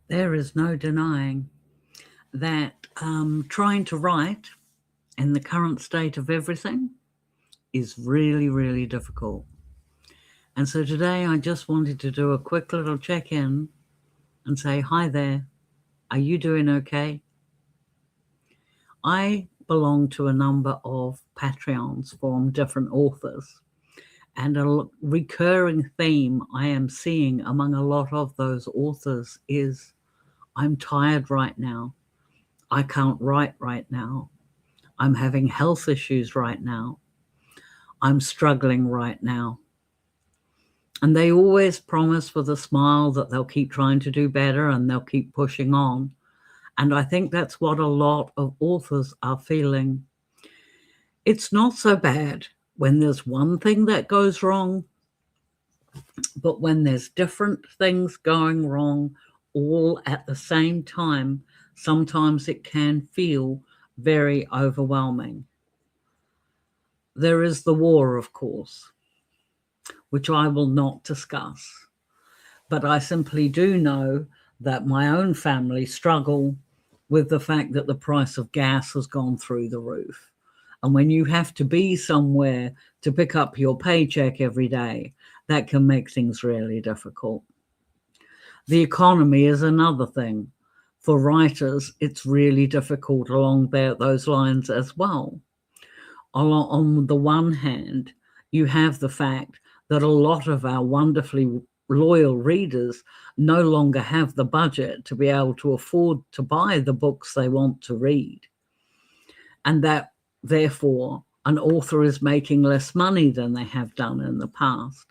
There is no denying that trying to write in the current state of everything is really, really difficult. And so today I just wanted to do a quick little check in and say, hi there, are you doing okay? I belong to a number of Patreons from different authors, and a recurring theme I am seeing among a lot of those authors is I'm tired right now. I can't write right now. I'm having health issues right now. I'm struggling right now. And they always promise with a smile that they'll keep trying to do better and they'll keep pushing on. And I think that's what a lot of authors are feeling. It's not so bad when there's one thing that goes wrong, but when there's different things going wrong all at the same time, sometimes it can feel very overwhelming. There is the war, of course, which I will not discuss, but I simply do know that my own family struggle with the fact that the price of gas has gone through the roof. And when you have to be somewhere to pick up your paycheck every day, that can make things really difficult. The economy is another thing. For writers, it's really difficult along those lines as well. On the one hand, you have the fact that a lot of our wonderfully loyal readers no longer have the budget to be able to afford to buy the books they want to read. And that, therefore, an author is making less money than they have done in the past.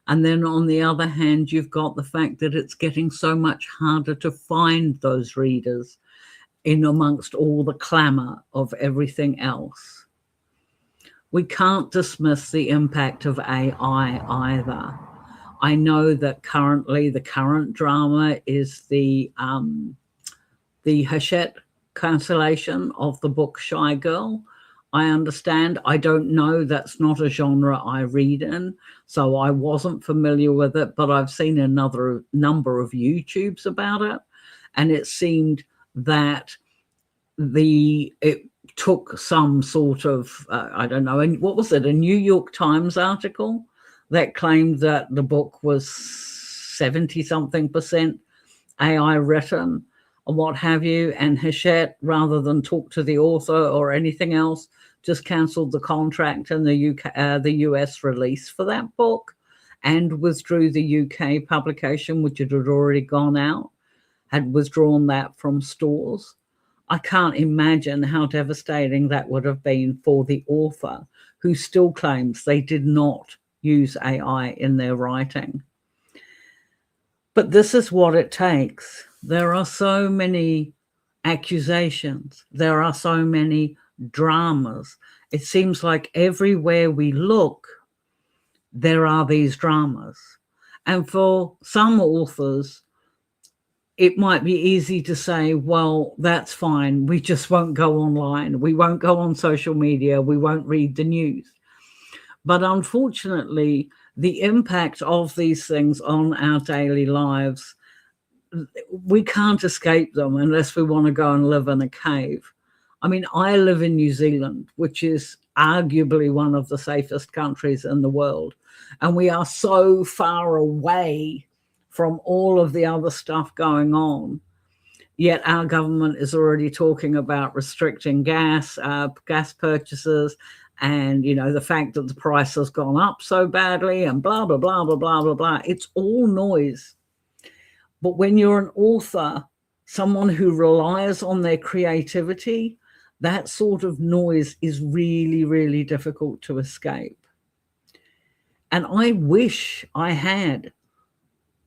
And then on the other hand, you've got the fact that it's getting so much harder to find those readers in amongst all the clamour of everything else. We can't dismiss the impact of AI either. I know that currently the current drama is the Hachette cancellation of the book Shy Girl. I understand. I don't know. That's not a genre I read in, so I wasn't familiar with it, but I've seen another number of YouTubes about it, and it seemed that it took some sort of, I don't know, and what was it, a New York Times article that claimed that the book was 70 something percent AI written or what have you. And Hachette, rather than talk to the author or anything else, just cancelled the contract and the US release for that book and withdrew the UK publication, which had already gone out, had withdrawn that from stores. I can't imagine how devastating that would have been for the author, who still claims they did not use AI in their writing. But this is what it takes. There are so many accusations. There are so many dramas. It seems like everywhere we look, there are these dramas. And for some authors, it might be easy to say, well, that's fine. We just won't go online. We won't go on social media. We won't read the news. But unfortunately, the impact of these things on our daily lives, we can't escape them unless we want to go and live in a cave. I mean, I live in New Zealand, which is arguably one of the safest countries in the world. And we are so far away from all of the other stuff going on. Yet our government is already talking about restricting gas purchases, and the fact that the price has gone up so badly, and blah blah blah blah blah blah blah. It's all noise. But when you're an author, someone who relies on their creativity, that sort of noise is really, really difficult to escape. And I wish I had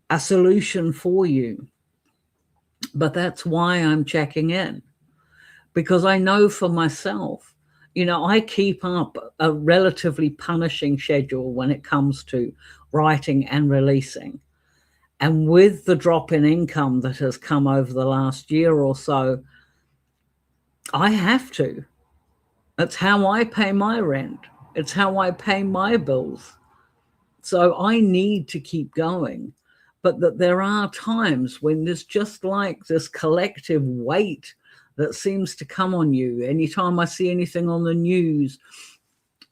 a solution for you. But that's why I'm checking in, because I know for myself, I keep up a relatively punishing schedule when it comes to writing and releasing. And with the drop in income that has come over the last year or so, I have to. That's how I pay my rent. It's how I pay my bills. So I need to keep going. but that there are times when there's just like this collective weight that seems to come on you. Anytime I see anything on the news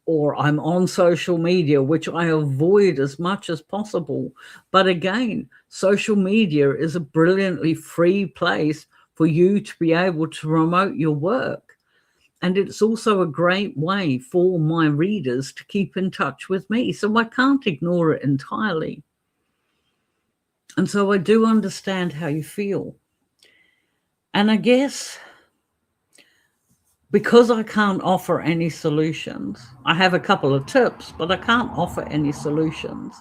or I'm on social media, which I avoid as much as possible. But again, social media is a brilliantly free place for you to be able to promote your work. And it's also a great way for my readers to keep in touch with me. So I can't ignore it entirely. And so I do understand how you feel. And I guess because I can't offer any solutions, I have a couple of tips, but I can't offer any solutions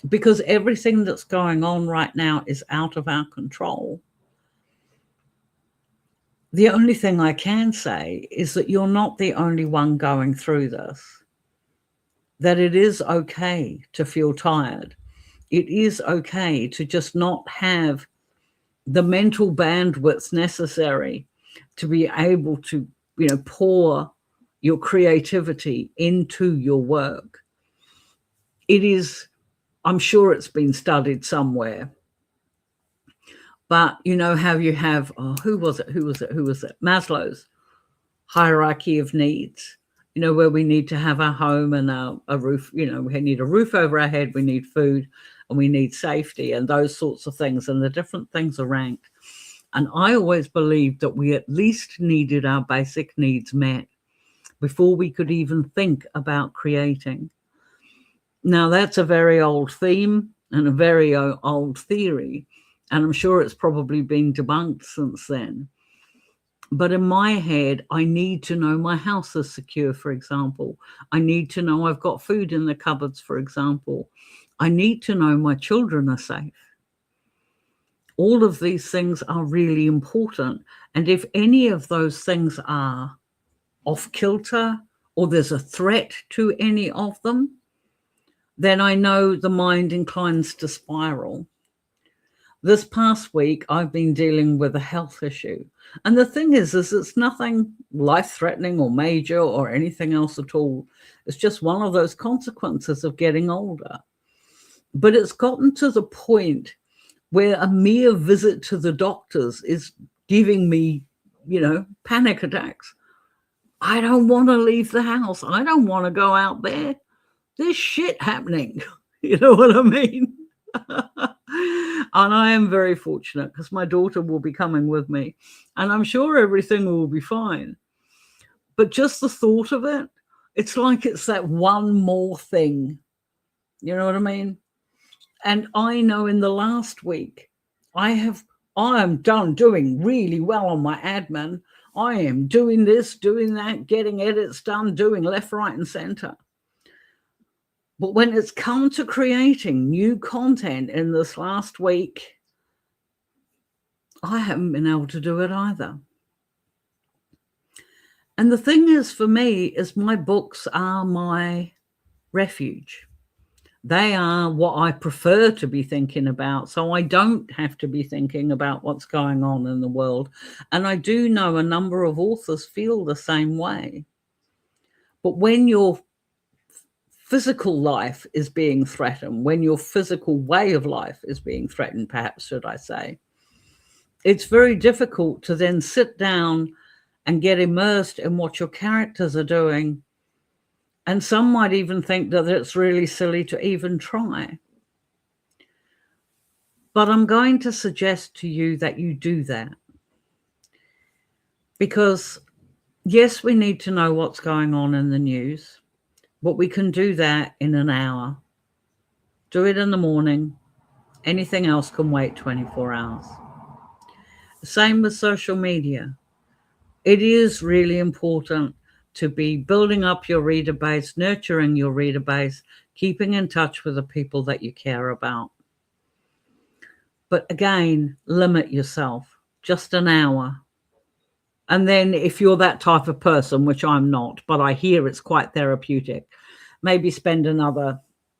because everything that's going on right now is out of our control. The only thing I can say is that you're not the only one going through this, that it is okay to feel tired. It is okay to just not have the mental bandwidth necessary to be able to, pour your creativity into your work. It is, I'm sure it's been studied somewhere, but you know how you have, who was it? Maslow's hierarchy of needs, where we need to have our home and a roof, we need a roof over our head, we need food, and we need safety and those sorts of things, and the different things are ranked. And I always believed that we at least needed our basic needs met before we could even think about creating. Now, that's a very old theme and a very old theory, and I'm sure it's probably been debunked since then. But in my head, I need to know my house is secure, for example. I need to know I've got food in the cupboards, for example. I need to know my children are safe. All of these things are really important. And if any of those things are off kilter or there's a threat to any of them, then I know the mind inclines to spiral. This past week, I've been dealing with a health issue. And the thing is it's nothing life-threatening or major or anything else at all. It's just one of those consequences of getting older. But it's gotten to the point where a mere visit to the doctors is giving me, panic attacks. I don't want to leave the house. I don't want to go out there. There's shit happening. You know what I mean? And I am very fortunate because my daughter will be coming with me and I'm sure everything will be fine. But just the thought of it, it's like it's that one more thing. You know what I mean? And I know in the last week, I am done doing really well on my admin. I am doing this, doing that, getting edits done, doing left, right, and center. But when it's come to creating new content in this last week, I haven't been able to do it either. And the thing is, for me, is my books are my refuge. They are what I prefer to be thinking about, so I don't have to be thinking about what's going on in the world. And I do know a number of authors feel the same way. But when your physical life is being threatened, when your physical way of life is being threatened, perhaps should I say, it's very difficult to then sit down and get immersed in what your characters are doing. And some might even think that it's really silly to even try. But I'm going to suggest to you that you do that. Because, yes, we need to know what's going on in the news, but we can do that in an hour. Do it in the morning. Anything else can wait 24 hours. Same with social media. It is really important to be building up your reader base, nurturing your reader base, keeping in touch with the people that you care about. But again, limit yourself, just an hour. And then if you're that type of person, which I'm not, but I hear it's quite therapeutic, maybe spend another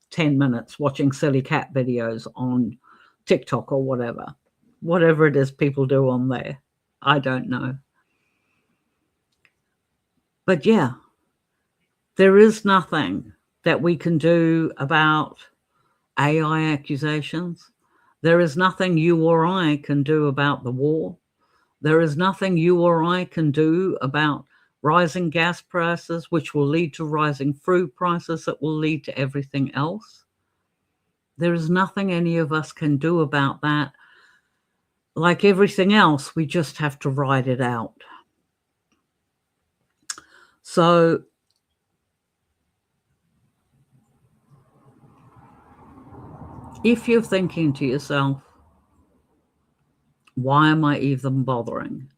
10 minutes watching silly cat videos on TikTok or whatever it is people do on there. I don't know. But yeah, there is nothing that we can do about AI accusations. There is nothing you or I can do about the war. There is nothing you or I can do about rising gas prices, which will lead to rising food prices that will lead to everything else. There is nothing any of us can do about that. Like everything else, we just have to ride it out. So if you're thinking to yourself, why am I even bothering?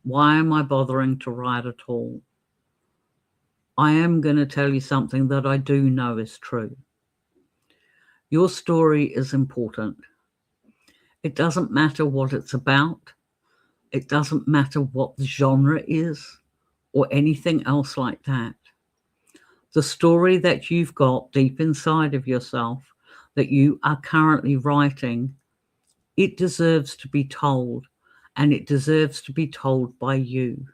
Why am I bothering to write at all? I am going to tell you something that I do know is true. Your story is important. It doesn't matter what it's about. It doesn't matter what the genre is or anything else like that. The story that you've got deep inside of yourself that you are currently writing, it deserves to be told, and it deserves to be told by you.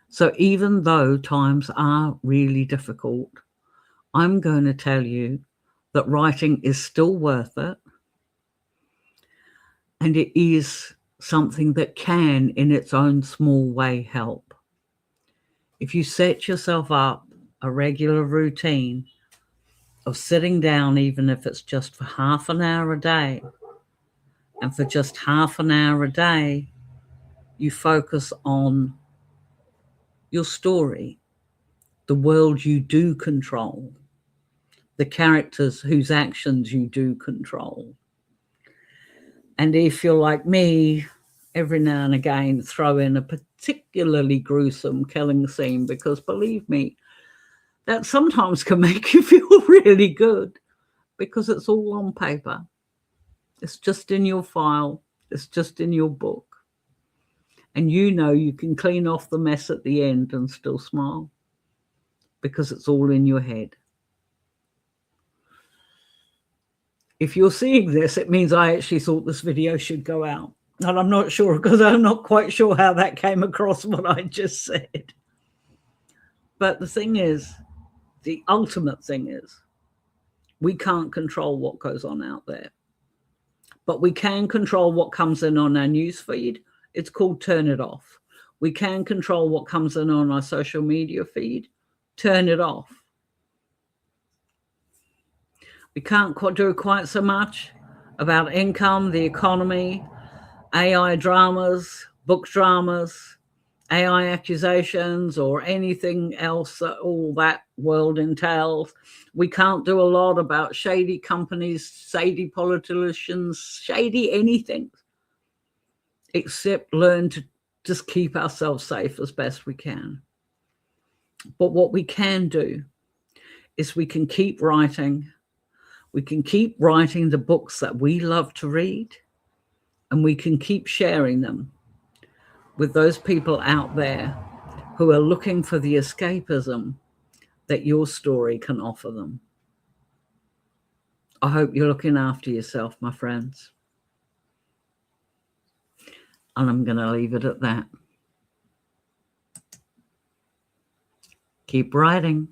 So even though times are really difficult, I'm going to tell you that writing is still worth it, and it is something that can, in its own small way, help. If you set yourself up a regular routine of sitting down, even if it's just for half an hour a day, and for just half an hour a day, you focus on your story, the world you do control, the characters whose actions you do control. And if you're like me, every now and again throw in a particularly gruesome killing scene, because believe me, that sometimes can make you feel really good, because it's all on paper. It's just in your file. It's just in your book. And you know you can clean off the mess at the end and still smile, because it's all in your head. If you're seeing this, it means I actually thought this video should go out. And I'm not sure, because I'm not quite sure how that came across what I just said. But the thing is, the ultimate thing is, we can't control what goes on out there. But we can control what comes in on our news feed. It's called turn it off. We can control what comes in on our social media feed. Turn it off. We can't do quite so much about income, the economy, AI dramas, book dramas, AI accusations, or anything else that all that world entails. We can't do a lot about shady companies, shady politicians, shady anything, except learn to just keep ourselves safe as best we can. But what we can do is we can keep writing. We can keep writing the books that we love to read, and we can keep sharing them with those people out there who are looking for the escapism that your story can offer them. I hope you're looking after yourself, my friends. And I'm going to leave it at that. Keep writing.